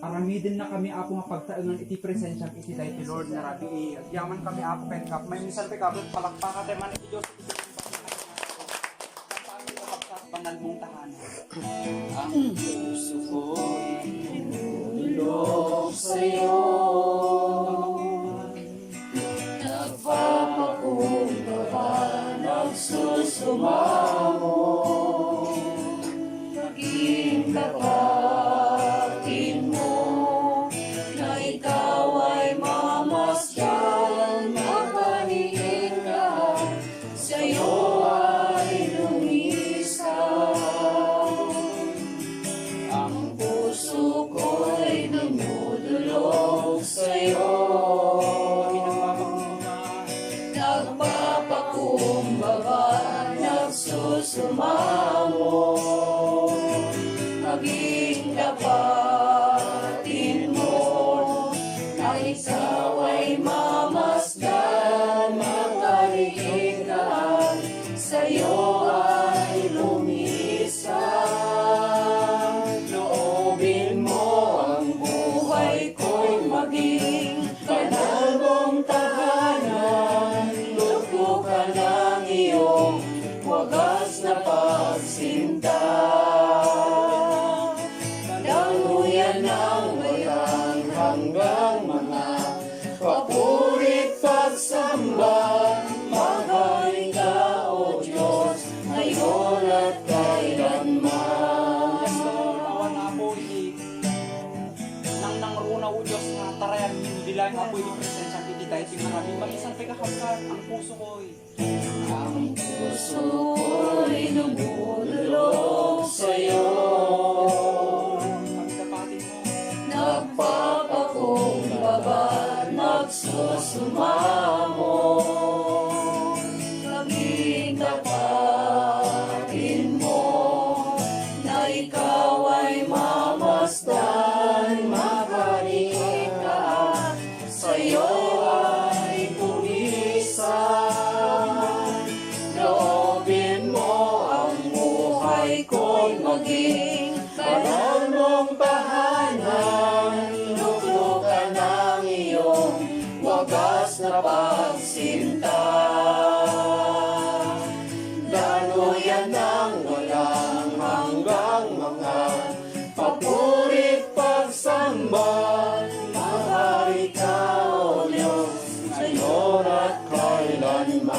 aramidin na kami apo nga pagtaengan iti presensya iti tayo ti Lord nga rabi yaman kami apo ken kap may minsan pe kapit palakpakan tayo man iti Diyos iti banal mong tahanan. Ang puso ko'y nilog sa'yo, nagpapakumbaba, nagsusumamo, naging kapatin mo, na ikaw ay mamasdan, mapaniin ka, sa'yo ay lumisan. Ang puso ko'y dumudulog sa'yo, nagpapakumbaba, nagsusumamo, maging dapatin mo, na ikaw ay mamasdan, magkaliin ka, sa'yo ay lumisan. Loobin mo ang buhay ko'y maging banal mong tahanan, lugbo ka ng iyong wagas na pagsinta. Daluyan ng bayang hanggang mga papurit pagsamba, magaling ka, O Diyos, ngayon at kailanman. awan apo iti nang nangruna o Diyos nga tarayan bilang apo iti presensya iti tayo ti nga rabi magisan pe kakapkat ang puso ko'y Ang puso ko'y lumululog sa'yo, pagdapatin mo nagpapakumbaba, nagsusumamo, maging tapatin mo, na ikaw ay mamasdan, mapaniin ka, sa'yo ay pumisan. Loobin mo ang buhay ko'y maging banal mong tahanan, luglo ka ng iyong wagas na pagsinta. Daluyan ng walang hanggang mga papurit pagsamba, mahari ka, O Diyos, ngayon at kailanman.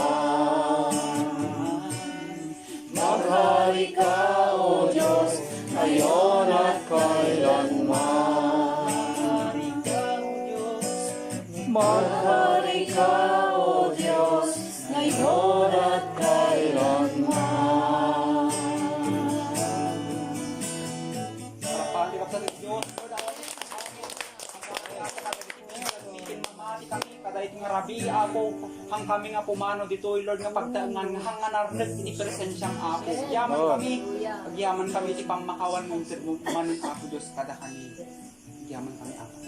Maghari ka, O Diyos, ngayon at kailanman. Maghari ka, O Diyos, ngayon at kailanman. pati ka sa Diyos Lord amin mamati kami kadait nga rabi apo hang kami nga pumano dito Lord nga pagtaengan hang nga narnet ini presensyang apo yaman kami ti pamakawan mo manon apo Diyos kada kami yaman kami apo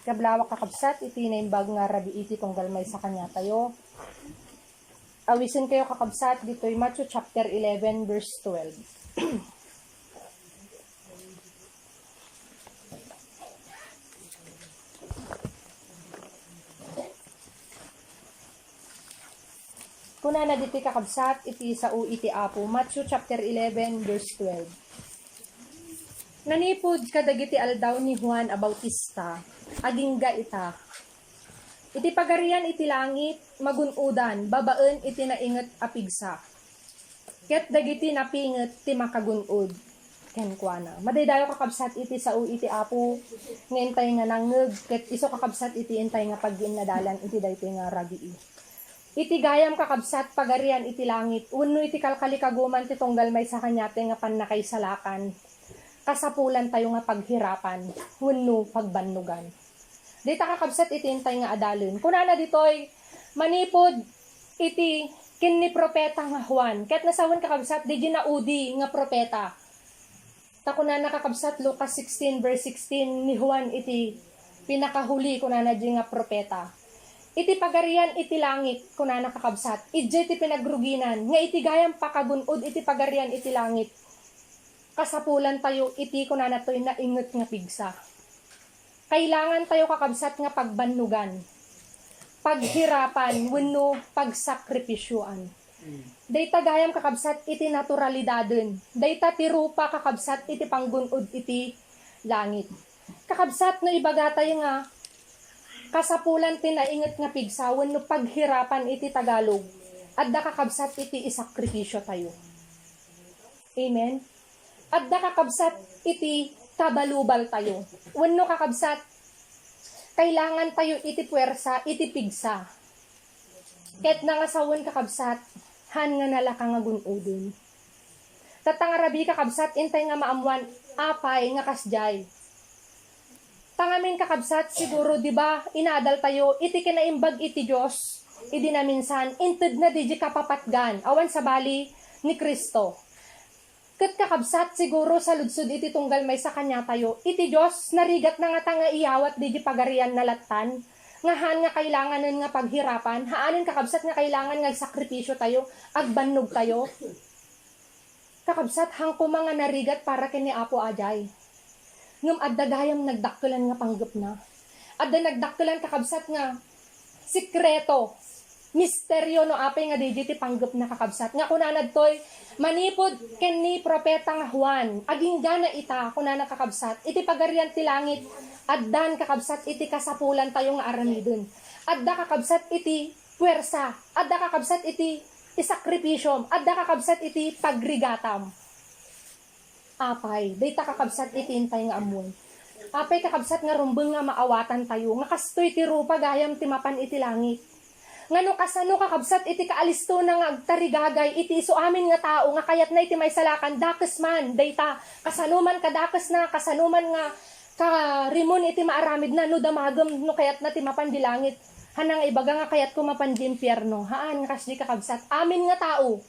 Kablawak kakabsat, iti na imbag nga rabi iti tunggal may sa kanya tayo. Awisin kayo kakabsat, dito'y Matthew chapter 11 verse 12. Kuna na dito'y kakabsat, iti sa iti apo, Matthew chapter 11 verse 12. Nanipod kadagiti aldaw ni Juan a Bautista, agingga ita. Iti pagarian iti langit, magunudan, babaen iti nainget apigsa. Ket dagiti napinget ti makagunod. Ken kuana. Madaydayo kakabsat iti sao iti apo, ngentay nga nangeg, ket iso kakabsat iti entay nga pagginnadalan iti daytoy nga rabii. Iti gayam kakabsat pagarian iti langit, wenno iti kalkalikaguman ti tunggal may sa kanyate nga pannakaisalakan. Kasapulan tayo nga paghirapan, wenno pagbannugan. Dita kakabsat itintay nga adalon. Kunana ditoy manipod iti ken ni propeta nga Juan. Ket nasawan kakabsat, di ginaudi nga propeta. Takuna nakakabsat Lucas 16 verse 16 ni Juan iti pinakahuli kunana di nga propeta. Iti pagarian iti langit kunana kakabsat. Iti iti pinagruginan nga iti gayam pakagunod iti pagarian iti langit. Kasapulan tayo iti kunana to'y nainget nga pigsa. Kailangan tayo kakabsat nga pagbannugan, paghirapan, wenno pagsakripisyuan. Dayta gayam kakabsat iti naturalidaden. Dayta ti rupa kakabsat iti panggunod iti langit. Kakabsat no ibaga tayo nga kasapulan ti nainget nga pigsa wenno paghirapan iti Tagalog. Adda kakabsat iti isakripisyo tayo. Amen. Adda kakabsat iti kabalubal tayo. Wenno kakabsat kailangan tayo iti puwersa, iti pigsa. Ket nangasawen kakabsat, han nga nalaka nga gunudon. Tatangarabi kakabsat, intay nga maamuan, apay nga kasjay. Tangamin kakabsat, siguro, di ba, inadal tayo, iti kinaimbag iti Diyos, idi na minsan, inted na di kapapatgan, awan sa bali ni Kristo. Ket kakabsat, siguro, sa ludsud iti tunggal may sa kanya tayo, iti Diyos, narigat na nga tanga iyawat di pagarian na latan, ngahan nga kailanganan nga paghirapan, haanin kakabsat nga kailangan nga sakripisyo tayo, agbannog tayo. Kakabsat, hangko mga narigat para kini Apo Ajay. Ngam adda gayam nagdakkelan nga panggep na. Adda nagdakkelan kakabsat nga sikreto, misteryo no apay nga digiti panggep na kakabsat. Nga kunanad toy manipod ken ni propeta nga Juan, aging gana ita kunana kakabsat. Iti pagarian ti langit, addan kakabsat iti kasapulan tayo nga aramidon. Adda kakabsat iti puwersa, adda kakabsat iti isakripisyo, adda kakabsat iti pagrigatam. Apay, dayta kakabsat iti intay nga amun. Apay kakabsat nga rumbeng nga maawatan tayo, nga kastoy ti rupa gayam ti mapan iti langit. Ngano kasano kakabsat iti kaalisto na nga agtarigagay iti isu amin nga tao nga kayat na iti may salakan dakes man dayta kasanuman kadakes na kasanuman nga karimon iti maaramid na no damagem no kayat na ti mapan di langit hanang ibaga nga kayat ko mapan di impyerno haan nga kasdi kakabsat amin nga tao.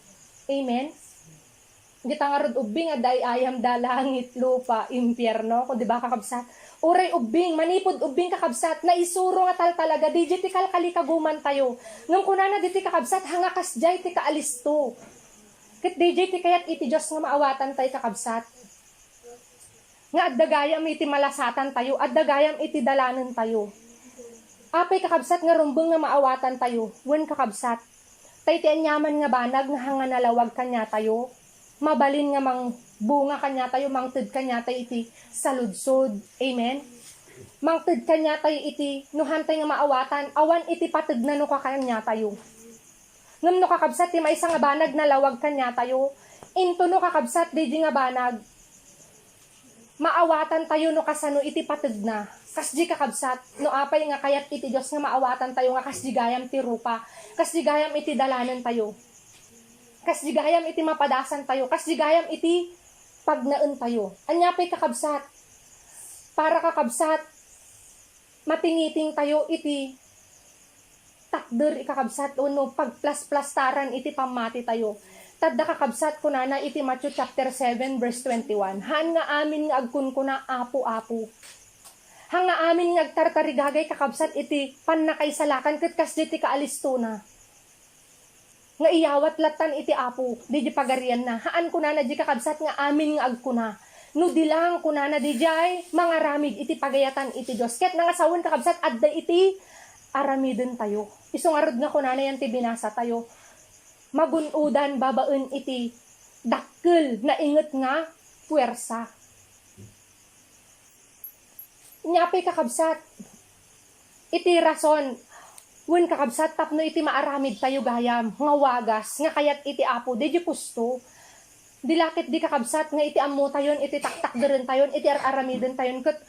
Amen. Gita nga rod ubing aday ayam da langit lupa impyerno kun di ba kakabsat uray ubing, manipod ubing kakabsat, na isuro nga tal talaga, digital kalikaguman tayo. Ngam kunana diti kakabsat, hangakas jay ti kaalisto. Ket digital kayat iti Diyos nga maawatan tayo kakabsat. Nga addagayam iti malasatan tayo, addagayam iti dalanan tayo. Apay kakabsat nga rumbeng nga maawatan tayo, wen kakabsat. Tay ti anyaman nga banag nga hanga nalawag kanya tayo, mabalin nga mang bunga kanya tayo, mangted kanya tayo iti saludsod. Amen? Mangted kanya tayo iti, nuhantay nga maawatan, awan iti pated na no kakanya tayo. Ngam no kakabsat, ti may isa nga banag na lawag kanya tayo, into no kakabsat, di nga banag, maawatan tayo no kasano iti pated na. Kasdi kakabsat, no apay nga kayat iti Diyos nga maawatan tayo, nga kasdi gayam ti rupa, kasdi gayam iti dalanan tayo. Kasdi gayam iti mapadasan tayo, kasdi gayam iti pagnaen tayo. Anyapay kakabsat, para kakabsat, matingiting tayo iti takder ikakabsat, no pagplas-plastaran iti pamati tayo. Tadda kakabsat kunana iti Matthew chapter 7 verse 21. Han nga amin nga agkun ko na apo-apo. Han nga amin nga agtartarigagay kakabsat iti pannakaisalakan ket kasdi ti kaalisto na. Nga iyawat latan iti apo, di pagarian na. Haan kunana di kakabsat nga amin nga agkuna. No dilang kunana di jay mga ramid iti pagayatan iti Diyos. Ket nangasawon kakabsat adda iti aramidon tayo. Isungarod nga kunana yan ti binasa tayo. Magunudan babaen iti dakkel na inget nga puwersa. Nyapay kakabsat iti rason wen kakabsat tapno iti maaramid tayo gayam nga wagas nga kayat iti apo di pusto. Dilakit di kakabsat nga iti ammo tayon iti taktak deren tayon iti aramiden tayon ket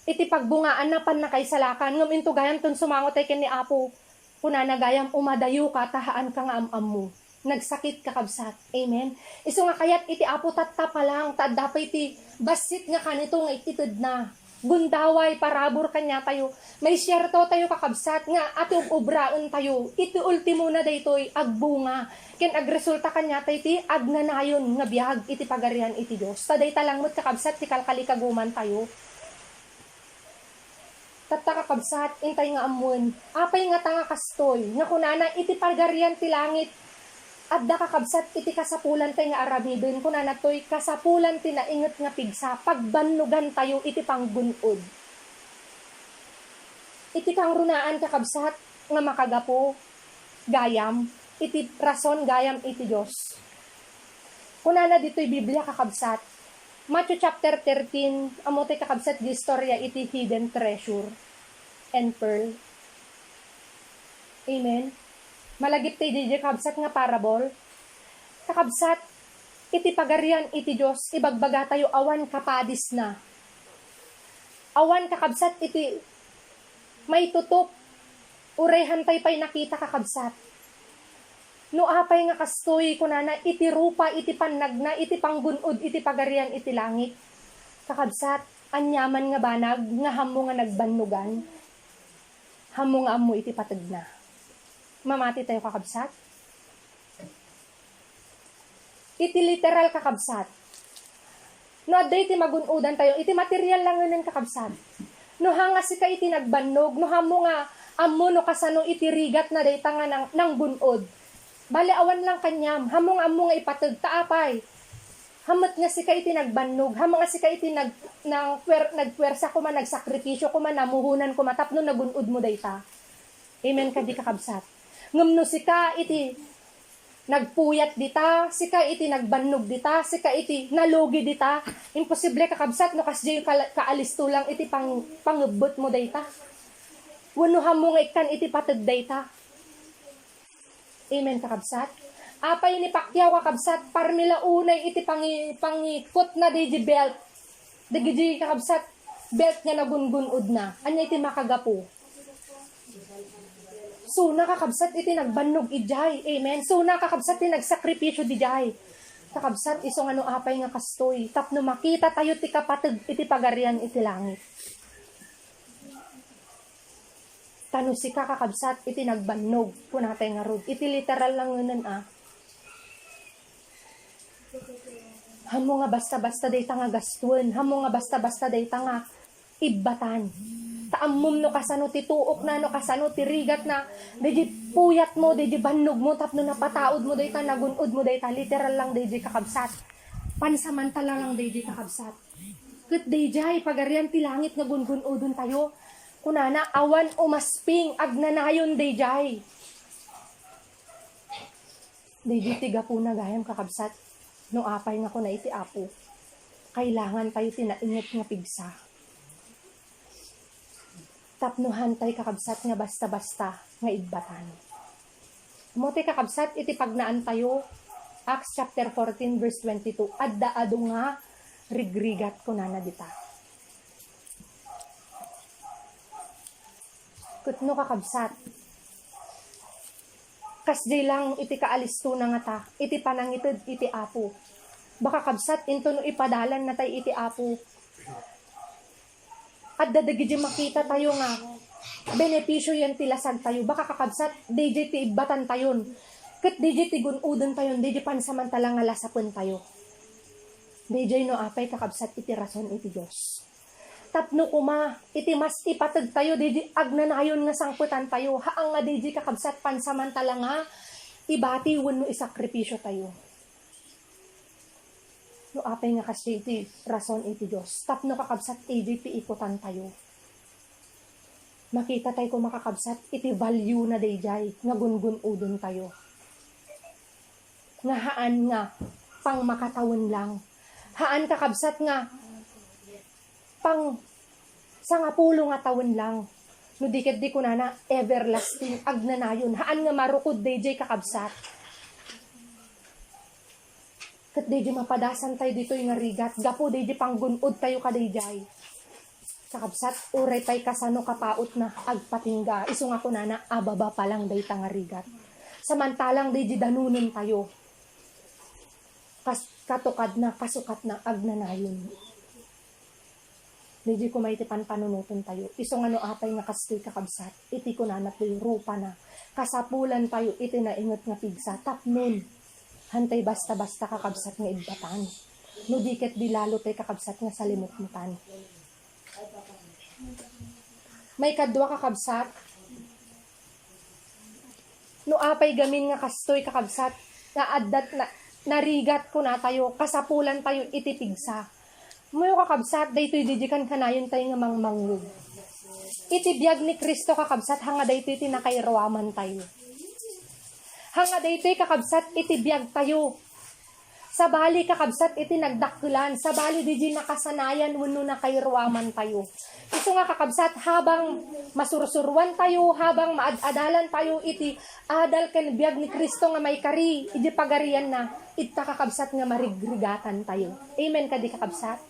iti pagbungaan na pannakaisalakan ngem into gayam ton sumangot tay ken ni apo kunana gayam umadayo ka tahaan ka nga amam mo. Nagsakit kakabsat. Amen. Isu nga kayat iti apo tatta pa lang tadda pa iti basit nga kanito nga itited na. gundaway parabor kanya tayo. May syerto tayo kakabsat nga atong obraan tayo. Iti ultimo na daytoy agbunga. Ken agresulta kanya tayo ti agnanayon nga biyag iti pagarian iti Dios. Taday talangmot kakabsat ti kalkalikaguman tayo. Tatta kakabsat intay nga amon. Apay nga tanga kastoy nga kunana iti pagarian ti langit. Adda kakabsat iti kasapulan tayo nga aramidon kunana toy kasapulan ti nainget nga pigsa pagbannugan tayo iti panggunod. Iti kang runaan kakabsat nga makagapo gayam iti rason gayam iti Dios. Kunana dito'y Biblia kakabsat. Matthew chapter 13 amo ti kakabsat di istorya iti hidden treasure and pearl. Amen. Malagip tayo di kakabsat nga parabol. Kakabsat, iti pagarian iti Diyos, ibagbaga tayo awan kapadis na. Awan kakabsat iti may tutok, urehan tayo pa'y nakita kakabsat. No apay nga kastoy kunana, iti rupa, iti panagna, iti panggunod, iti pagarian, iti langit. Kakabsat, anyaman nga banag, nga hamo nga nagbannugan, hamo nga amo iti patagna. Mamati tayo kakabsat. Iti literal kakabsat. No aday iti magunudan tayo, iti material lang nun kakabsat. No hanga si ka iti nagbannog, no hamo nga amo no kasano iti rigat na dayta nga nang bunod. Bali awan lang kanyam, hamo nga ipatag taapay. Hamot nga si ka iti nagbannog, hamo nga si ka iti nagpuwersa ko man, nagsakripisyo ko man, namuhunan ko matapno nagunod mo dayta. Amen ka di kakabsat. Ngumno sika iti nagpuyat dita, sika iti nagbannog dita, sika iti nalugi dita. Imposible kakabsat no kasdi kaalisto lang iti pangubot mo dayta. Wano hamo nga ikan iti patag dayta. Amen kakabsat. Apay ni Pacquiao kakabsat parmila unay iti pangikot na di belt. Digi kakabsat belt nga nagungunod na. Anya iti makagapo. So nakakabsat iti nagbannog ijay. Amen. So nakakabsat iti nagsakripisyo di jay. Kakabsat isong ano apay nga kastoy. Tapno makita tayo ti kapatag iti pagarian iti langit. Tano si kakabsat iti nagbannog. Punatay nga rod. Iti literal lang ngunan Hamo nga basta-basta dayta nga gastuan. Hamo nga basta-basta dayta nga ibatan. Taamom no kasano ti tuok na, no kasano ti rigat na, deji puyat mo, deji bannog mo, tapno napataod mo dayta, nagunod mo dayta, literal lang deji kakabsat. Pansamantala lang deji kakabsat. Ket deji pagarian ti langit nga gungunodon tayo. Kunana awan umasping agnanayon deji. Deji ti gapu na gayam kakabsat. No apay nga ko na iti apo. Kailangan tayo tinaingat nga pigsa. Tapnuhan tayo kakabsat nga basta-basta nga igbatan. Mote kakabsat iti pagnaan tayo Acts chapter 14 verse 22. Adda-ado nga rigrigat kunana dita. Kutno kakabsat. Kasdi lang iti kaalisto na nga ta. Iti panangitid iti apo. Baka kabsat into no ipadalan na tayo iti apo. At dadagidi makita tayo nga benepisyo yan tilasag tayo. Baka kakabsat, DJ ti ibatan tayon. Kat DJ ti gunudan tayon, DJ pansamantala nga lasapon tayo. DJ no apay kakabsat iti rason iti Diyos. Tapno kuma, iti mas ipatag tayo, DJ agnanayon nga sangputan tayo. Haang nga DJ kakabsat pansamantala nga ibati wano isakripisyo tayo. No apay nga kasi iti rason iti Diyos. Tapno kakabsat AJP ikutan tayo. Makita tayo kung makakabsat iti value na dayjay nga gungun-udon tayo. Nga haan nga pang makatawon lang. Haan kakabsat nga pang sangapulo nga tawon lang. No dikit di ko na everlasting agnanayon. Haan nga marukod dayjay kakabsat. Kat di mapadasan tayo dito yung rigat. Gapo di panggunod tayo kadayjay. Kakabsat, uray tayo kasano kapaot na agpatingga. Isong ako na ababa pa lang day nga rigat. Samantalang di danunin tayo. Katukad na, kasukat na, agnanayon. Medyo kumay ti panunuton tayo. Iso nga no apay nga kastoy kakabsat. Iti ko na natoy rupa na. Kasapulan tayo iti naingot nga pigsa. Tapnon. Hantay basta-basta kakabsat nga ibbatan. No diket di lalo tay kakabsat nga salimutmutan. May kadwa kakabsat. No apay gamin nga kastoy kakabsat. Nga addat na narigat ko na tayo. Kasapulan tayo iti pigsa. Mayo kakabsat, daytoy didikan kanayon tayo nga mangmangug. Iti biyag ni Kristo kakabsat, hanga daytoy tinakayrawaman tayo. Hanga daytoy kakabsat, iti biyag tayo. Sabali kakabsat, iti nagdakulan. Sabali di nakasanayan, wano na kayrawaman tayo. Ito nga kakabsat, habang masursurwan tayo, habang maadadalan tayo, iti adal ken biyag ni Kristo nga may kari, iti pagarian na, ita kakabsat nga marigrigatan tayo. Amen kadi kakabsat?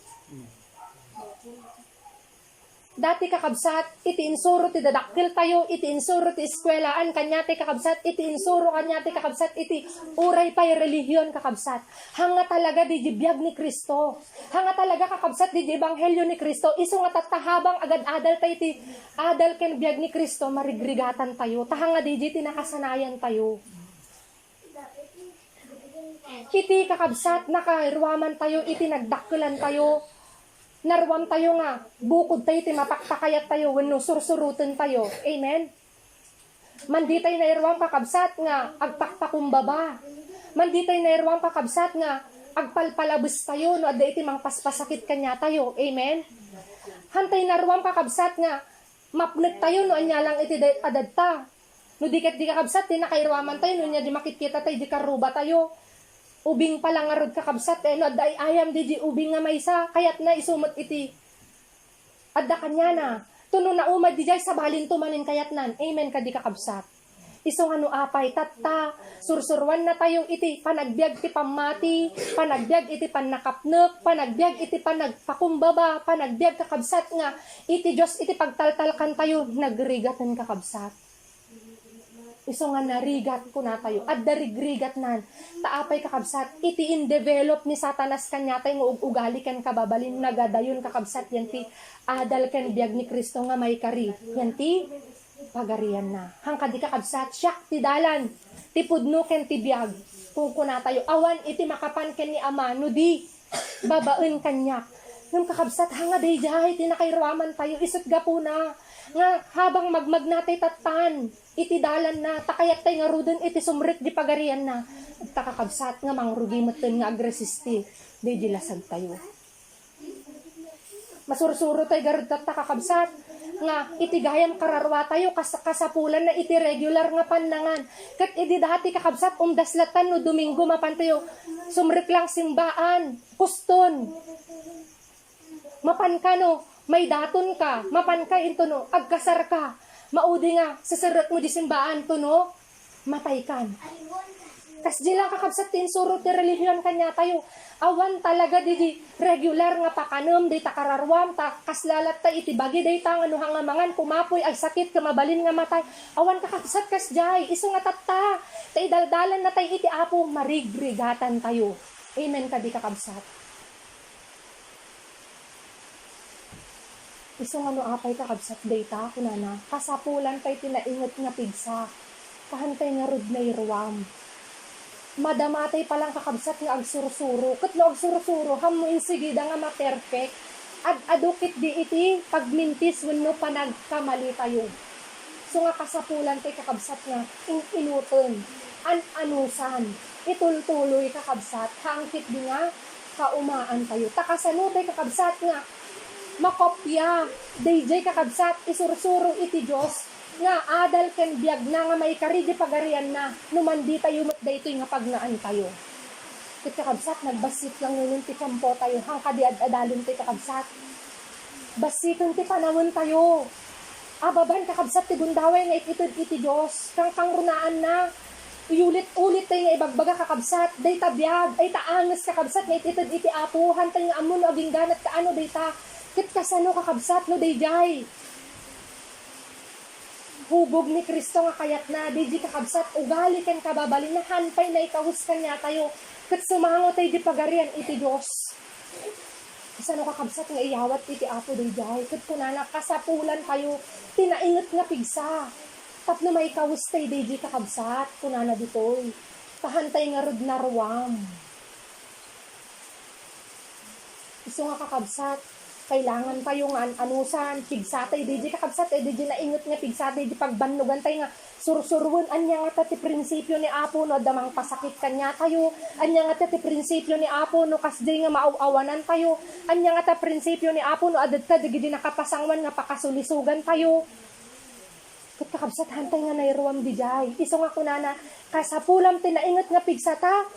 Dati kakabsat, iti insuro ti dadakil tayo, iti insuro ti eskwelaan, kanyate kakabsat, iti insuro kanyate kakabsat, iti uray pa'y relihiyon kakabsat. Hanga talaga di biyag ni Kristo. Hanga talaga kakabsat di ebanghelyo ni Kristo. Iso nga tatahabang agad adal tayo iti adal ken biyag ni Kristo, marigrigatan tayo. Tahanga di tinakasanayan tayo. Iti kakabsat, nakaruaman tayo, iti nagdakulan tayo. Narwam tayo nga, bukod tayo, timapakpakayat tayo, wano sursurutin tayo. Amen? Mandi tayo nairwam kakabsat nga, agpakpakumbaba. Mandi tayo nairwam kakabsat nga, agpalpalabas tayo, no, adda iti mang paspasakit kanya tayo. Amen? Hantay narwam kakabsat nga, mapnet tayo, no, anya lang iti adadta. No, diket di kakabsat, tinakairwaman tayo, no, nya di makikita tayo, di karuba tayo. Ubing pala nga rod kakabsat, no, adda ayam di ubing nga maysa, kayat na isumot iti. Adda kanya na, tuno na umad di jay sabalin tumanin kayat nan. Amen kadi kakabsat. Iso nga no apay, tatta, sursurwan na tayo iti, panagbiag iti pamati, panagbiag iti panakapnek, panagbiag iti panagpakumbaba, panagbiag kakabsat nga, iti Diyos iti pagtaltalkan tayo, nagrigatan kakabsat. Iso nga narigat ko na tayo, at darigrigat nan, taapay kakabsat, iti in-develop ni Satanas kanya tayo, nga ugali kan kababalin, nagadayon kakabsat, yan ti, adal kan biyag ni Kristo nga may kari, yan ti, pagarian na. Hangka di kakabsat, siyak ti dalan, ti pudno ken ti biyag, kung kuna tayo, awan iti makapan ken ni Ama, no di, babaen kanyak, nung kakabsat, hanga day jahay, tinakairaman tayo, isot gapo na, nga habang magmag natay tatan, iti dalan na, takayat tayo nga ruden, iti sumrit di pagarian na, takakabsat nga mangrugi meten nga agresisti, di dilasag tayo. Masursuro tayo garud takakabsat, nga iti gayam kararwa tayo, kasapulan na iti regular nga panangan, kat iti dati kakabsat, umdaslatan no Domingo mapan tayo, sumrit lang simbaan, kuston, mapan ka no, may daton ka, mapan ka into no, agkasar ka, maudi nga, sasarat mo di simbaan to no, matay kan. Kas di lang kakabsat tinsuro ti relihiyon kanya tayo, awan talaga di regular nga pakanom, di takararwam, kaslalat ta iti bagi, di ta nga hangamangan, kumapoy, ay sakit, kamabalin nga matay, awan kakabsat kas jay, iso nga tatta, ta idaldalan na tayo iti apo, marigrigatan tayo. Amen ka di kakabsat. Iso nga no apay kakabsat data, kunana, kasapulan tayo tinaingot nga pigsa, kahantay nga rod na irwam. Madamatay palang kakabsat nga agsurusuro, kat no agsurusuro, hamuin sigida nga ma-perfect, adukit di iti, pagmintis wano panagkamali tayo. So nga kasapulan tayo kakabsat nga, inuton, anusan, itultuloy kakabsat, hangkit di nga, kaumaan tayo. Takasano tayo kakabsat nga, makopya, DJ kakabsat, isursuro iti Diyos, nga adal ken biyag na nga may karidi pagarian na, numandi tayo mat daytoy nga pagnaan tayo. Iti kakabsat, nagbasit lang nun ti kampo tayo, hangka di adalon ti kakabsat. Basiton ti panawon tayo. Ababan kakabsat ti gundaway nga ititod iti Diyos, kang runaan na, ulit-ulit tayo nga ibagbaga kakabsat, day tabiyag, ay taangas kakabsat nga ititod iti apo, hantay nga amun o agingganat kaano day ta, kit kasano kakabsat no day jay. Hubog ni Kristo nga kayat na, day di kakabsat, ugali kan kababalin na hanpay na ikahus kanya tayo, kit sumango tayo di pagarian iti Diyos. Isa no kakabsat nga iyawat iti apo dayjay. Ket kunana kasapulan kayo tinainget nga pigsa. Tapno may kawustay dayjay kakabsat kunana ditoy. Kahantay nga rod narwam. Isu nga kakabsat kailangan tayo nga anusan pigsatay dayjay kakabsat dayjay nainget nga pigsatay di pagbannugan tay nga sursurwen anya nga ti prinsipyo ni Apo no damang pasakit kanya tayo anya nga ti prinsipyo ni Apo no kasday nga maawanan tayo anya nga ti prinsipyo ni Apo no adad ka digidi nakapasangwan nga pakasulisugan tayo ket kakabsat hantay nga nairuam dijay isu nga kunana kasapulam tinainget nga pigsata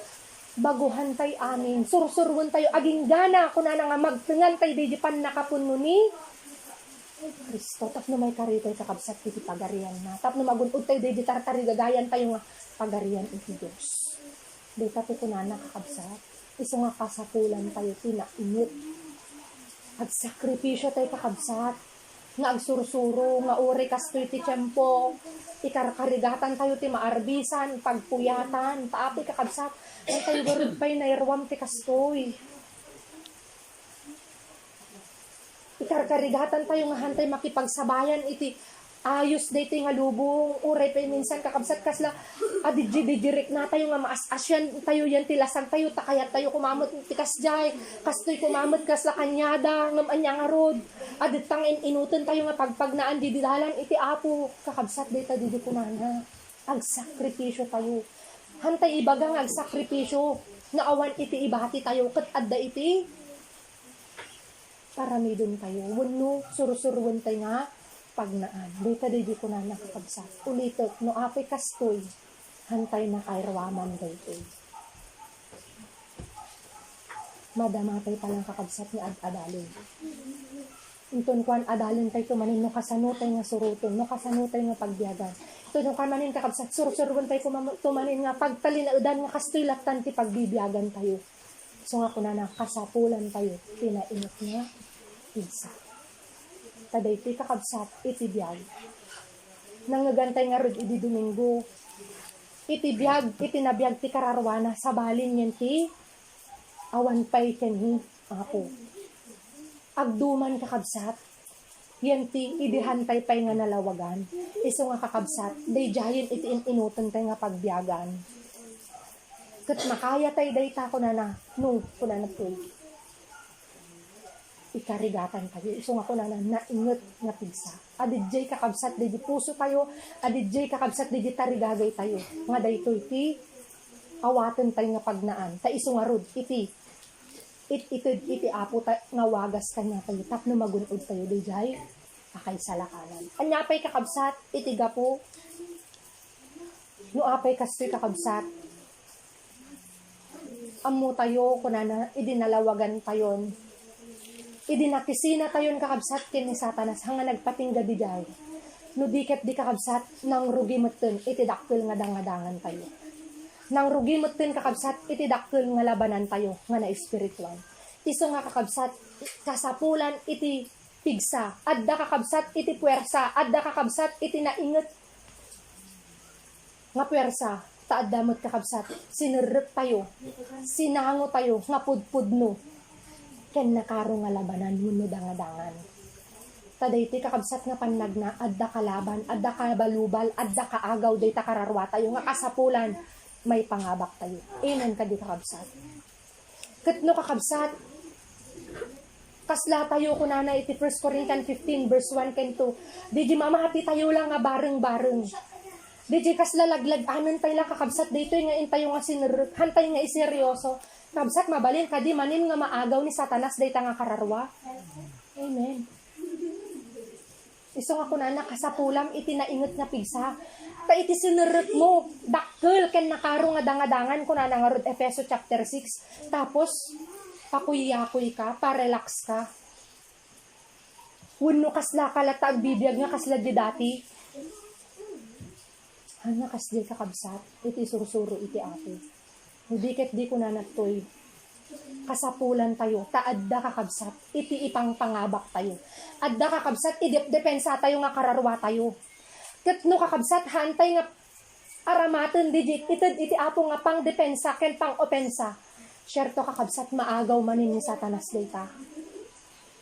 baguhan tay amin sursurwen tayo aging gana kunana nga magtengan tay di pan nakapunno ni Kristo tapno may karitay kakabsat iti pagarian na tapno magunod tayo di tartari gagayan tayo nga pagarian iti Dios di tayo kunana kakabsat isu nga kasapulan tayo tinainget at sakripisyo tayo kakabsat nga agsursuro nga uri kasto iti tiyempo ikarkarigatan tayo ti maarbisan pagpuyatan taapi kakabsat ay tayo garud pa'y nairwam ti kastoy ikarkarigatan tayo nga hantay makipagsabayan iti ayos daytoy nga lubong uray pa'y minsan kakabsat kasla adidjidirik na tayo nga maasasyan tayo yan tilasag tayo takayat tayo kumamot ti kasjay kastoy kumamot kasla kanyada ngam anya nga rod aditang inuton tayo nga pagpagnaan dididalan iti Apo kakabsat dayta didi kunana agsakripisyo tayo hantay ibaga nga agsakripisyo nga awan iti ibati tayo ket adda iti paramidon tayo wenno sursurwen tayo nga pagnaan dayta didi kunana kakabsat ulitek no apay kastoy hantay na kairwaman daytoy madamatay palang kakabsat ni adalin inton kuan adalin tayo tumanin no kasanutay nga suruton no kasanutay nga pagbiyagan ito no kamanin kakabsat sursurwen tayo tumanin nga pagtalinaedan nga kastoy latan ti pagbibiyagan tayo so nga kunana kasapulan tayo tinainit nga isa taday ti kakabsat iti biyag nangagantay nga rod iti Domingo iti biyag iti nabiyag ti kararwana sa balin yan ti awan pay kenhi Apo agduman kakabsat yan ti idihantay pay nga nalawagan isu nga kakabsat dayjayen iti inuton tay nga pagbiyagan ket makaya tay dayta kunana no kunana toy ikarigatan tayo. Iso nga ko na nainget nga pigsa. Adidjay kakabsat, di puso tayo. Adidjay kakabsat, di tarigagay tayo. Nga daytoy iti awaten tayo nga pagnaan. Ta iso nga rod, iti Apo nga wagas kanya tayo. Tapno magunod tayo, dijay. Akay salakanan. Anya pa'y kakabsat, iti gapo. No apay kastoy kakabsat. Amo tayo, kunana, idinalawagan tayon. Idinakisina tayon kakabsat ken ni Satanas hanga nagpatingga di jay. No diket di kakabsat nang rugi metten iti dakkel nga dangadangan tayo. Nang rugi metten kakabsat iti dakkel nga labanan tayo nga na espiritual. Isu nga kakabsat kasapulan iti pigsa, adda kakabsat iti puwersa, adda kakabsat iti nainget nga puwersa, ta adda met kakabsat sinerrek tayo, sinango tayo nga pudpudno. Ken nakaro nga labanan wenno dangadangan. Tadayti kakabsat nga panagna adda kalaban, adda kabalubal, adda kaagaw dayta kararwa tayo nga kasapulan may pangabak tayo. Amen kadi kakabsat. Ket no kakabsat kasla tayo kunana iti 1 Corinthians 15 verse 1 ken 2. Didi mamahati tayo lang nga bareng-bareng. Didi kasla laglag-anan tayo lang kakabsat daytoy nga intayo nga sinerrek, hantay nga iseryoso. Kabsat mabalin kadi manin nga maagaw ni Satanas dayta nga kararwa. Amen. Isu nga kunana kasapulam iti nainget nga pigsa. Ta iti sinerrek mo dakkel ken nakaro nga dangadangan kunana nga rod Efeso chapter 6. Tapos pakuyakoy ka, pa-relax ka. Wenno kasla kalata agbibiyag nga kasla di dati. Hanga kasdi kakabsat iti sursuro iti Apo. Hudiket di ko na natoy. Kasapulan tayo, taadda kakabsat, iti ipang pangabak tayo. Adda kakabsat, idep-depensa tayo nga kararwa tayo. Ket no kakabsat, hantay nga aramaten digit, iti Apo nga pang depensa, ken pang opensa. Syerto kakabsat, maagaw manin ni Satanas dayta.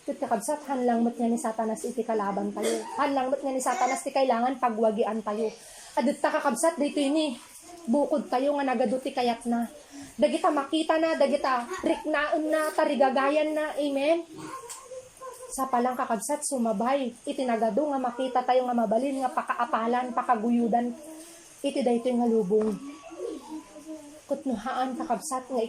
Ket kakabsat, hanlang met nga ni Satanas iti kalaban tayo. Hanlang met nga ni Satanas ti kailangan pagwagian tayo. Adut ta kakabsat, dito ini, bukod tayo nga nagaduti kayat na. Dagita makita na, dagita riknaan na, tarigagayan na, amen? Sa palang kakabsat, sumabay, iti nagado nga makita tayo nga mabalin, nga pakaapalan, pakaguyudan, iti dayto nga lubong. Kutnuhaan kakabsat nga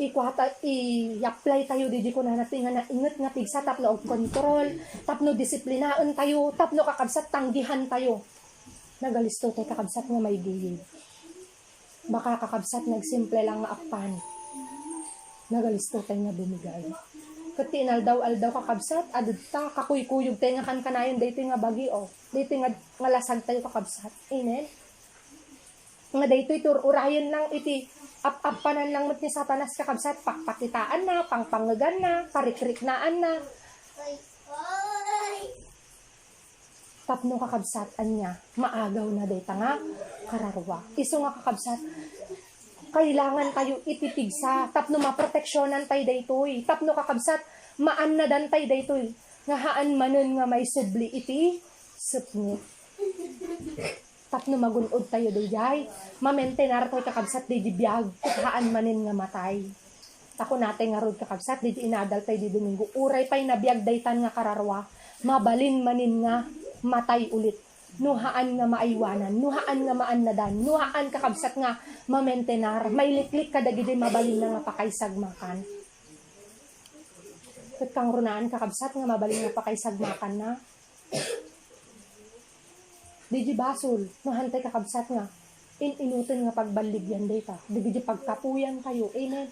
i-apply tayo di ko na natin nga naingat nga pigsa tapno og kontrol, tapno disiplinaan tayo, tapno kakabsat tanggihan tayo. Nagalisto tayo kakabsat nga may guyod. Baka kakabsat nagsimple lang nga akpan. Nagalisto tayo nga bumigay. Kuti inaldaw-aldaw kakabsat, adudta, kakuy-kuyog tayo nga kanayon, dito nga bagi o. Dito nga lasag tayo kakabsat. Amen? Nga dito urayan lang iti ap-apanan lang ni Satanas kakabsat, pakpakitaan na, pangpangagan na, parikriknaan na. Tapno kakabsatan niya, maagaw na dayta nga kararwa. Iso nga kakabsat, kailangan tayo itipigsa, tapno maproteksyonan tayo daytoy. Tapno kakabsat, maan na dan tayo daytoy. Nga haan manon nga may subli iti, supnit. Tapno magunod tayo dayjay, mamentenar tayo kakabsat di biyag, kuthaan manin nga matay. Tako natin nga rod kakabsat, di inadal tayo di Domingo, uray pa'y nabiyag daytan nga kararwa, mabalin manin nga matay ulit. Nuhaan nga maaywanan, nuhaan nga maannadan, nuhaan kakabsat nga mamentenar, may liklik kadagi di mabalin na nga pakaysagmakan. Kat kang runaan kakabsat nga mabalin nga pakaysagmakan na, di basol, nuhantay kakabsat nga, inutin nga pagbaligyan data, di pagkapuyan kayo, amen.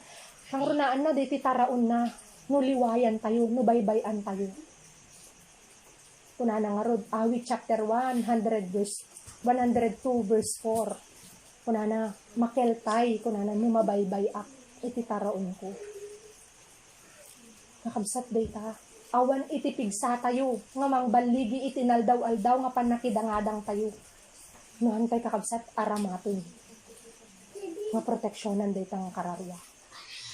Kang runaan na, di taraon na, nuliwayan tayo, nubaybayan tayo. Kuna na nga rod, Awit chapter 102 verse 4. Kuna na, makeltay, kuna na, numabaybay ak, iti taraon ko. Kakabsat data, awan itipigsa tayo, nga mangbaligi itinaldaw-aldaw nga panakidangadang tayo. Nuhan tayo kakabsat, aramaton. Nga proteksyonan dito nga kararwa.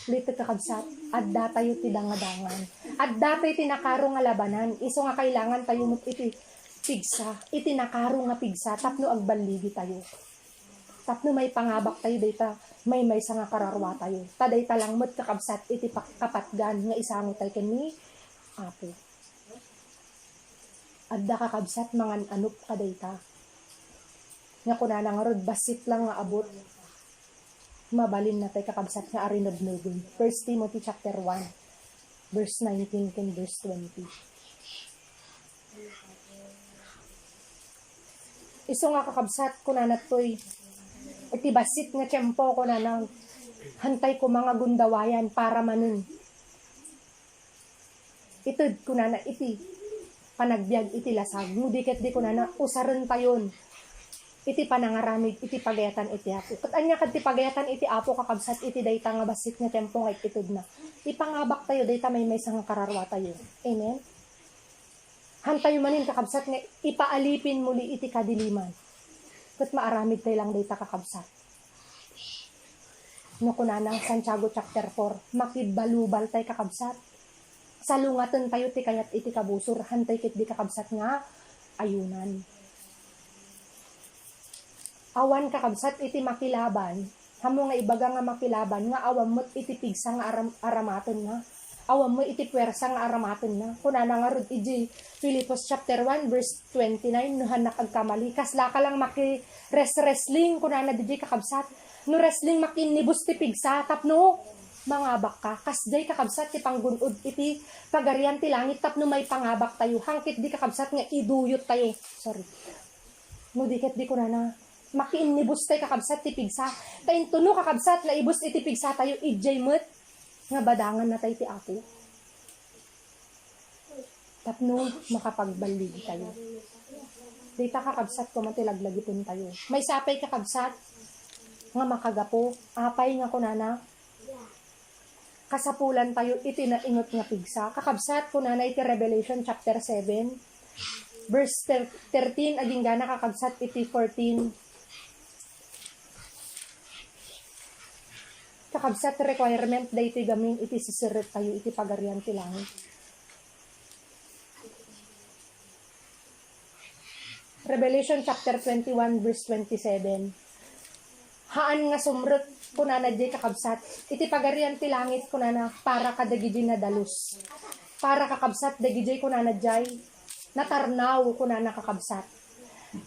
Lito kakabsat, adda tayo tidangadangan. Adda tayo tinakaro nga labanan. Iso nga kailangan tayo iti pigsa. Itinakaro nga pigsa, tapno agbaligi tayo. Tapno may pangabak tayo dito, may sa nga kararwa tayo. Taday talang mo't kakabsat, iti kapatgan nga isango tayo kani, Apo. Adda kakabsat mangan anup kadayta. Nga kuna na nga rod, basit lang nga abot. Mabalin na tayo kakabsat nga arinodnogon. 1 Timothy chapter 1, verse 19 and verse 20. Iso nga kakabsat, kuna na to'y iti basit nga tiyempo kuna na hantay ko mga gundawayan para manun. Itod ko na iti panagbiag iti lasag. Mudiket di ko na usaran tayon. Iti panangaramid, iti pagayatan iti apo. Kat anya kad ti pagayatan iti apo kakabsat iti dayta nga basit nga tempo nga itod na. Ipangabak tayo dayta may sang kararwa tayo. Amen? Hantayo manin kakabsat nga ipaalipin muli iti kadiliman. Kat maaramid tayo lang dayta kakabsat. No kunana Santiago chapter 4, makidbalubal tayo kakabsat. Salungatan tayo ti kayat iti kabusur, hantay kit di kakabsat nga ayunan. Awan kakabsat iti makilaban, hamo nga ibaga nga makilaban, nga awam mo't iti pigsa nga aramaton na. Awam mo iti puwersa nga aramaton na. Kunana nga rod iti Filipos chapter 1 verse 29, no hanak agkamali. Kasla ka lang wrestling, kunana di kakabsat. No wrestling makinibus ti pigsa, tapno mangabak ka. Kasday kakabsat ti panggunod iti pagarian ti langit, tapno may pangabak tayo. Hangkit di kakabsat nga iduyot tayo. Sorry. No diket di kunana makiinibus tayo kakabsat ti pigsa. Tayin tuno kakabsat na ibus iti pigsa tayo ijay mo't nga badangan na tayo ti apo. Tapno makapagbaligi tayo. Dita kakabsat ko matilaglagitin tayo. May sapay kakabsat nga makagapo. Apay nga kunana kasapulan tayo iti naingot nga pigsa. Kakabsat kunana iti Revelation chapter 7 verse 13 aging gana kakabsat iti 14. Kakabsat requirement daytoy gaming iti sisirit tayo iti pagarian ti langit. Revelation chapter 21 verse 27. Haan nga sumrek kunana di kakabsat. Iti pagarian ti langit kunana para kadagidi na dalus. Para kakabsat dagidi kunana jay natarnaw kunana kakabsat.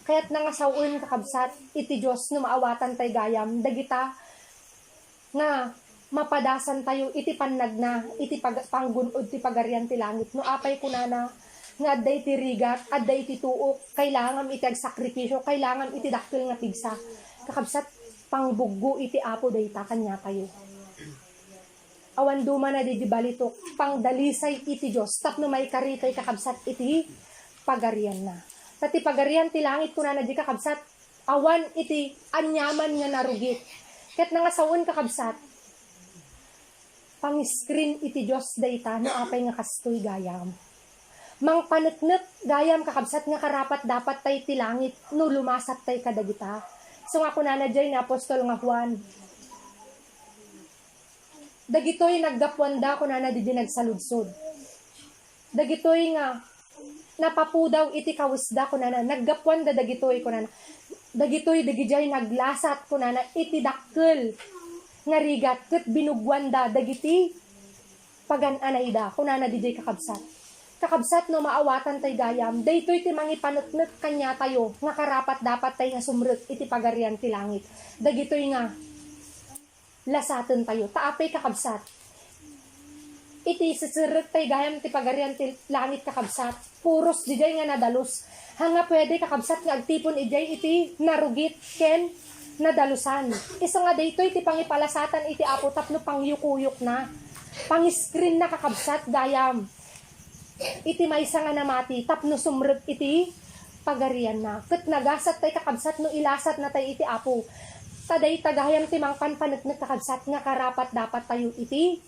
Kaya't nangasawin kakabsat iti Diyos no maawatan tay gayam dagita nga mapadasan tayo iti panagna iti panggunod ti pagarian ti langit no apay kunana nga adday ti rigat adday ti tuok kailangan iti agsakripisyo kailangan iti dakkel nga pigsa kakabsat pangbuggo iti apo dayta kanya tayo awan duma na di balitok pangdalisay iti Dios tapno may karitay kakabsat iti pagarian na tati pagarian ti langit kunana di kakabsat awan iti anyaman nga narugit ket nangasawon kakabsat pang-screen iti Diyos dayta no apay nga kastoy gayam. Mang panetnet gayam kakabsat nga karapat dapat tay ti langit no lumasat tay kadagita. So nga kunana jay ni Apostol nga Juan. Dagitoy naggapwanda kunana di nagsaludsod. Dagitoy nga napapudaw iti kawusda kunana naggapwanda dagitoy kunana. Dagitoy dagijay naglasat kunana iti dakkel nga rigat ket binugwanda dagiti pagan-anay da kunana dijay kakabsat no maawatan tay gayam daytoy ti mangipanetnet kanya tayo nga karapat dapat tay nga sumrek iti pagarian ti langit dagitoy nga lasaten tayo taapay kakabsat iti sisirek tay gayam ti pagarian ti langit kakabsat puros dijay nga nadalos hanga pwede kakabsat nga agtipon ijay iti narugit ken nadalusan. Isa nga daytoy iti pangipalasatan iti apo tapno pangyukuyok na. Pang-screen na kakabsat gayam. Iti maysa nga namati tapno sumrek iti pagarian na. Ket nagasat tay kakabsat no ilasat na tay iti apo. Taday tagayam ti mangpanpanet na kakabsat nga karapat dapat tayo iti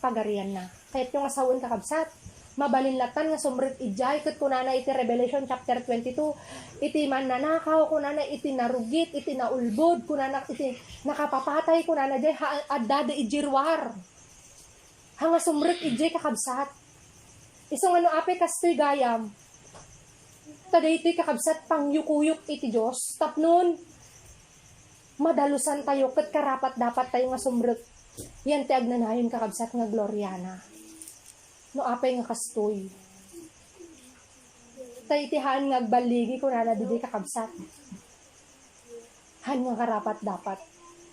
pagarian na. Kahit yung asawon kakabsat mabalinlatan nga sumrek ijay ket kunana iti Revelation chapter 22 iti mananakaw kunana iti narugit iti naulbod kunana iti nakapapatay kunana jay adda de ijirwar hanga sumrek ijay kakabsat isong ano ape kastoy gayam taday iti kakabsat pangyukuyok iti Dios tapnon madalusan tayo ket karapat dapat tayo nga sumrek yan ti agnanayon kakabsat nga gloryana no apay nga kastoy. Taitihan nga agbaligi kunana di kakabsat. Han nga karapat dapat.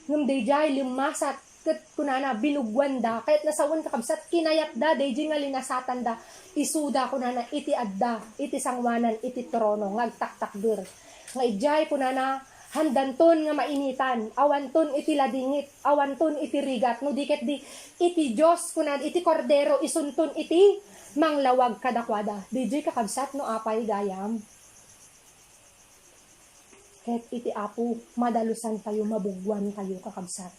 Ngem dayjay limasat ket kunana binugwanda kahit nasawon kakabsat kinayat da dayjay nga linasatan da isuda kunana iti adda iti sangwanan iti trono nga agtaktakder. Nga ijay kunana handanton nga mainitan, awanton iti ladingit, awanton iti rigat, no diket di iti Diyos kunan iti kordero isunton iti manglawag kadakwada. Di kakabsat no apay gayam. Ket iti apo madalusan tayo mabugwan tayo kakabsat.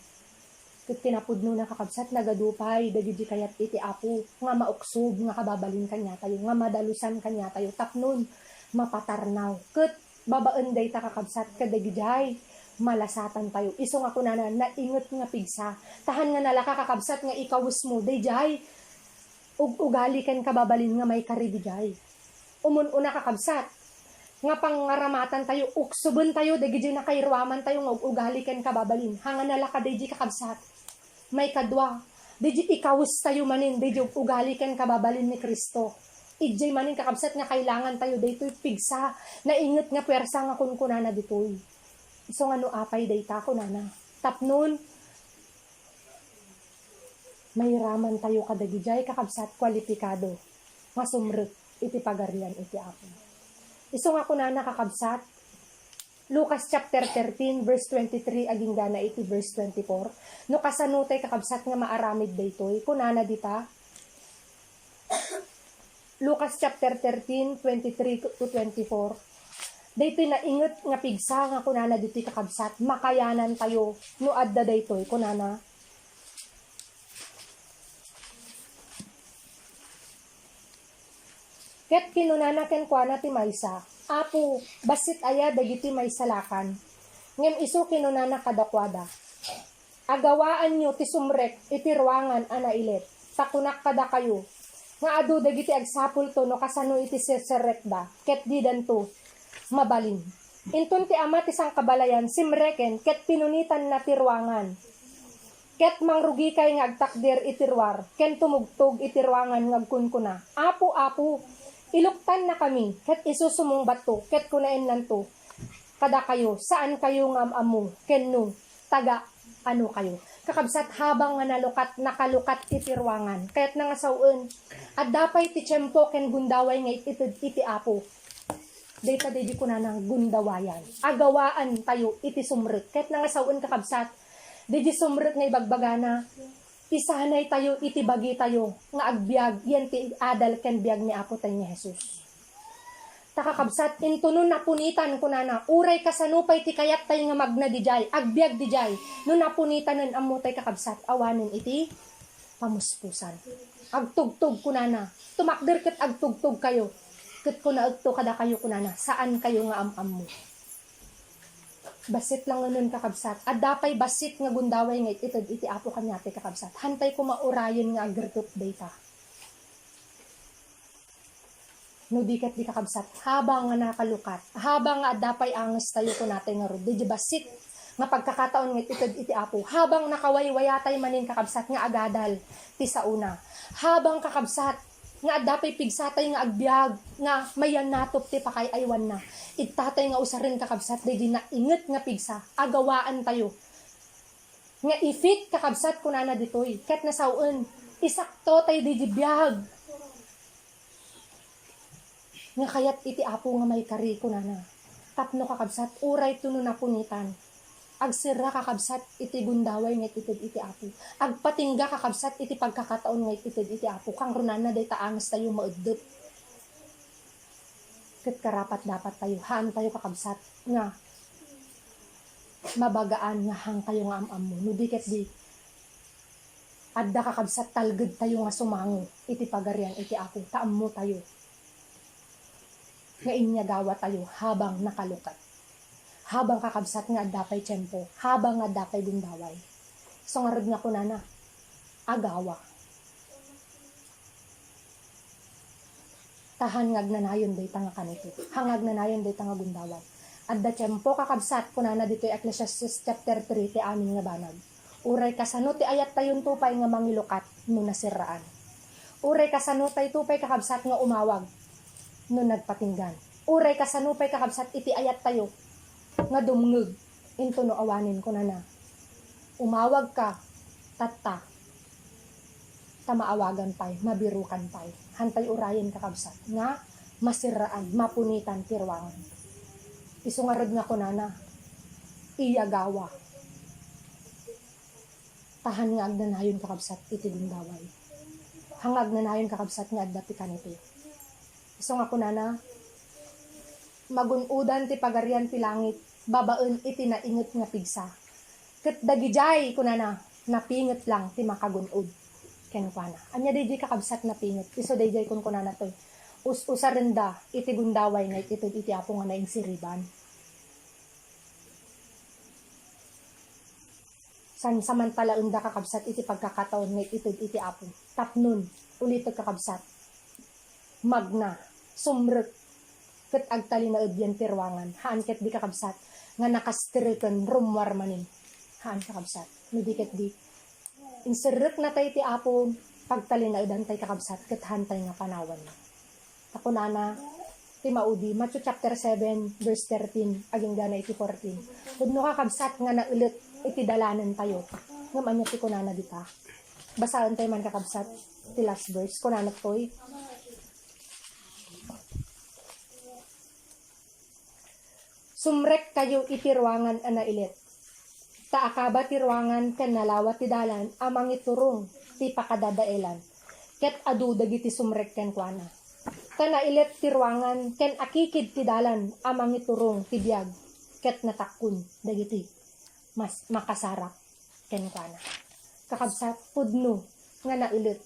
Ket tinapudno na kakabsat nagadupay dagiti kayat iti apo nga mauksob nga kababalin kanya tayo nga madalusan kanya tayo tapnon mapatarnaw. Ket babaan day ta kakabsat kadagijay malasatan tayo iso nga kunana naingot nga pigsa tahan nga nalaka kakabsat nga ikawus mo dayjay ugali ken kababalin nga may karidijay umun-una kakabsat nga pangaramatan tayo uksuben tayo dagijay nakairwaman tayo nga ugali ken kababalin hanga nalaka dayjay kakabsat may kadwa dayjay ikawus tayo manin dayjay ugali ken kababalin ni Kristo ijay manin kakabsat nga kailangan tayo daytoy pigsa na inget nga pwersa nga kunkunana ditoy. Iso nga no apay dayta kunana. Tapnon may raman tayo kadagijay kakabsat kwalipikado nga sumrek iti pagarian iti apo. Iso nga kunana kakabsat Lucas chapter 13 verse 23 aging gana iti verse 24. No kasanutay kakabsat nga maaramid daytoy kunana dita Lucas chapter 13, 23 to 24. Daytoy na inget nga pigsa nga kunana dito'y kakabsat. Makayanan tayo no adda daytoy kunana. Ket kinunana ken kuana ti maysa. Apo, basit aya dagiti maysa lakan. Ngem isu kinunana kadakwada. Agawaan nyo ti sumrek iti ruangan ana ilet. Takunak kada kayo. Nga adu dagiti agsapul to no kasano iti seserek da ket di danto mabalin. Intun ti ama ti sang kabalayan, simreken, ket pinunitan na tirwangan. Ket mangrugi kay nga agtakder itirwar, ken tumugtog itirwangan ngagkunkuna. Apo, iluktan na kami, ket isusumong bato, ket kunain nanto. Kada kayo, saan kayo ngamamu, ken no, taga, ano kayo. Kakabsat habang nga nakalukat itirwangan. Kaya't nangasawen, at dapay ti tiyempo ken gundaway nga iti apo. Data di ko na ng gundawayan. Agawaan tayo iti sumrek. Kaya't nangasawen kakabsat, di sumrek nga ibagbagana, isanay tayo iti bagi tayo, nga agbyag, yan ti adal ken biyag ni apo tayo ni Jesus. Takakabsat, intunon napunitan ko na uray kasanupay ti kayat tayo nga magna dijay, agbyag dijay, no napunitan nun amutay kakabsat, awanin iti pamuspusan. Agtugtog ko na, tumakder ket agtugtog kayo, ket ko na agto kada kayo ko na, saan kayo nga amam mo. Basit lang nun kakabsat, at dapay basit nga gundaway nga itid iti apo kanyate kakabsat, hantay ko maurayon nga aggertup data. No diket di kakabsat, habang nga nakalukat, habang nga dapay angas tayo ko natin nga rod, di basit nga pagkakataon nga itid iti apo, habang nakawaywayatay manin kakabsat nga agadal, ti sauna, habang kakabsat, nga dapay pigsatay nga agbyag, nga mayan natop ti pakay aywan na, itatay nga usarin kakabsat, di na inget nga pigsa, agawaan tayo, nga ifit kakabsat ko na ditoy, ket nasaun, isakto tayo di biyag, nga kayat iti apo nga may kari ko na. Tapno kakabsat, uray tuno na punitan. Agsira kakabsat, iti gundaway nga itid iti apo. Agpatingga kakabsat, iti pagkakataon nga itid iti apo. Kang runana, day taangas tayo maudot. Ket karapat dapat tayo, haan tayo kakabsat, nga mabagaan nga hang tayo nga amam mo. Nudiket di, adda kakabsat, talged tayo nga sumango, iti pagarian iti apo. Taam mo tayo. Nga inyagawa tayo habang nakalukat. Habang kakabsat nga dapay tiyempo, habang nga dapay gundaway. So nga nga ko na, agawa. Tahan nga agnanayon day tanga kanito. Hangag nanayon day tanga gundaway. At da tiyempo kakabsat ko na dito yung Ecclesiastes chapter 3 ti amin nga banag. Uray kasano ti ayat tayon tupay nga mangilukat no nasiraan. Uray kasano tay tupay kakabsat nga umawag no nagpatinggan. Uray kasanupay kakabsat iti ayat tayo nga dumngeg into no awanin ko na. Umawag ka, tatta, tamaawagan pay, mabirukan pay. Hantay urayan kakabsat nga masiraan, mapunitan, tirwangan. Isungarod nga ko na, iyagawa. Tahan nga agnanayon kakabsat iti gundaway. Hangag nanayon kakabsat nga adda ti kanito. So nga kunana, magunudan ti pagarian ti langit, babaen iti nainget nga pigsa. Ket dagijay kunana, napinget lang ti makagunod. Ken kuana. Anya di kakabsat napinget. Iso dayjay kun kunana toy. Usarenda iti gundaway nga iti apo nga naing siriban. San samantala unda kakabsat iti pagkakataon nga iti apo. Tapnon ulit kakabsat. Magna sumrek ket agtali na udyan tirwangan haan ket di kakabsat nga nakastriken rumwar manin haan kakabsat no di ket di inserek na tay ti apo pagtali na udan tay kakabsat ket hantay nga panawan takunana ti maudi Matthew chapter 7 verse 13 aging gana iti 14 udno kakabsat nga naulit iti dalanan tayo ngem anya ti kunana dita basaan tay man kakabsat ti last verse kunana toy sumrek kayo iti ruangan ana ilit. Taakaba ti ruangan ken nalawat ti dalan amang iturong ti pakadadaelan. Ket adu dagiti sumrek ken kuana. Kana ilit ti ruangan ken akikid ti dalan amang iturong ti biag. Ket natakkun dagiti mas makasarak ken kuana. Kakabsat pudno nga nailit.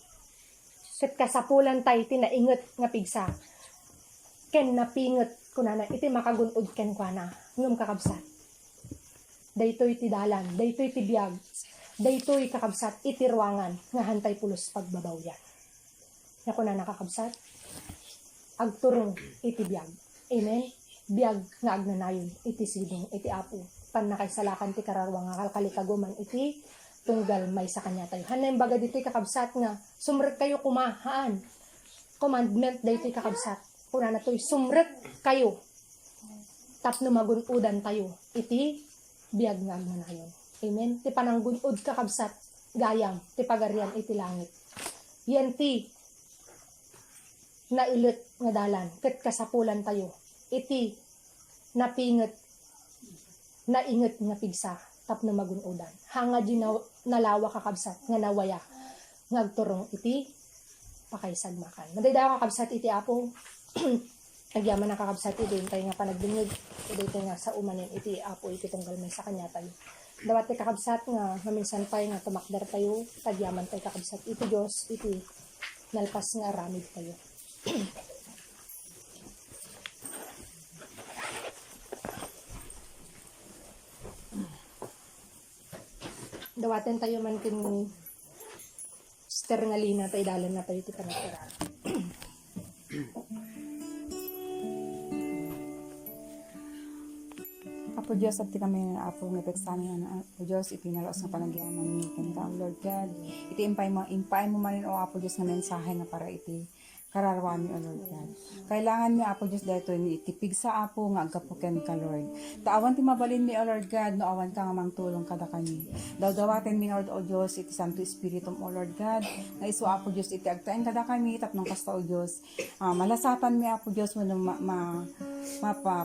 Ket kasapulan tay ti nainget nga pigsa. Ken napinget kunana iti makagunod ken kuana ngem kakabsat daytoy ti dalan daytoy ti biag daytoy kakabsat iti ruangan nga hantay pulos pagbabawyan nga kunana kakabsat agturong iti biag amen biag nga agnanayon iti sidong iti apo panakaisalakan ti kararwa nga kalkalikaguman iti tunggal may sa kanya tayo. Hanay baga dito kakabsat nga sumrek kayo kumahaan. Commandment dito kakabsat. Kuna na to'y sumrek kayo. Tapno magunudan tayo. Iti biag nga agnanayon. Amen. Ti pananggunod kakabsat gayam ti pagarian iti langit. Yan ti nailit nga dalan ket kasapulan tayo. Iti napinget nainget nga pigsa tapno magunudan. Hanga di nalawa kakabsat nga nawaya ngagturong iti pakaisagmakan. Madaydaw kakabsat iti apo. Agyaman na kakabsat iti tayo nga panagbinyag. Iti nga sa umanin iti apo iti tunggal may sa kanya tayo. Dawat ti kakabsat nga maminsan pa nga tumakder tayo. Tagyaman tayo kakabsat iti Diyos iti nalpas nga aramid tayo. Dawaten tayo man kin ster nga lina tayo dalan na tayo iti panagkaran. Apo Diyos, at kami apo nga peksani na Apo Diyos, ipinalaos nga panagyaman ni Kenta, Lord God. Iti impay mo manin o Apo Diyos nga mensahe nga para iti kararwami o Lord God. Kailangan mi Apo Diyos dahito ni itipig sa Apo nga agapuken ka Lord. Taawan ti mabalin mi o Lord God, no awan ka nga mangtulong kada kami. Daw-dawaten mi Lord o Diyos, iti Santo Espiritum o Lord God, nga iso Apo Diyos, iti agtaen kada kami, tapnong kasta o Diyos. Malasapan mi Apo Diyos, mo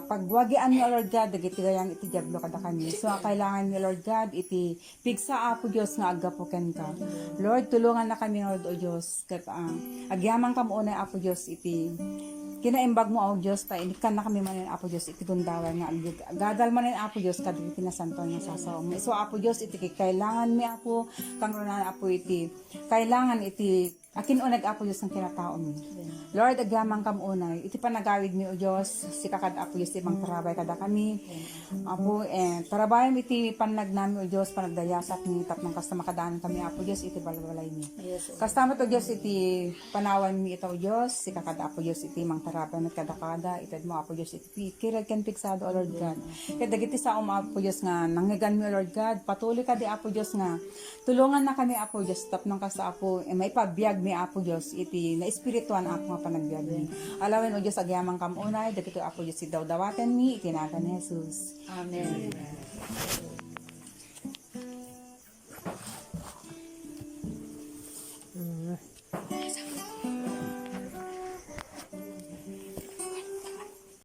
pagwagian mi o Lord God, dagiti gayang iti diablo kada kami. So kailangan mi Lord God, iti pigsa Apo Diyos nga agapuken ka. Lord, tulungan na kami Lord o Diyos. Agyaman ka mo Apo Diyos iti kinaimbag mo o Diyos ta inikan na kami manin Apo Diyos iti gundawan nga gadal manin Apo Diyos kadagiti pinasanto nga sasaw mo. So Apo Diyos iti kailangan mi Apo kang ronan Apo iti kailangan iti akin unag Apo Diyos ng kinatao mi. Lord, agyaman kam unay iti panagawid mi o Diyos si kakad Apo Diyos ibang tarabay kada kami Apo tarabay mi iti panag nami o Diyos panagdayasat mi tapnong kasta makadaan kami Apo Diyos iti balbalay mi. Kasta mo to Diyos iti panawan mi ito o Diyos si kakad Apo Diyos iti mang tarabay met kada itad mo Apo Diyos iti kirad ken piksado o Lord God. Kaya dagiti sa Apo Diyos nga nangyagan mi o Lord God patuloy ka di Apo Diyos nga tulungan na kami Apo Diyos tapnong kasta Apo may pagbiag mi Apo Diyos iti na espirituan Apo nga panagbiag mi. Alawin o Diyos agyamang kam unay dagiti Apo Diyos si daw-dawaten mi itinagan ni Jesus. Amen.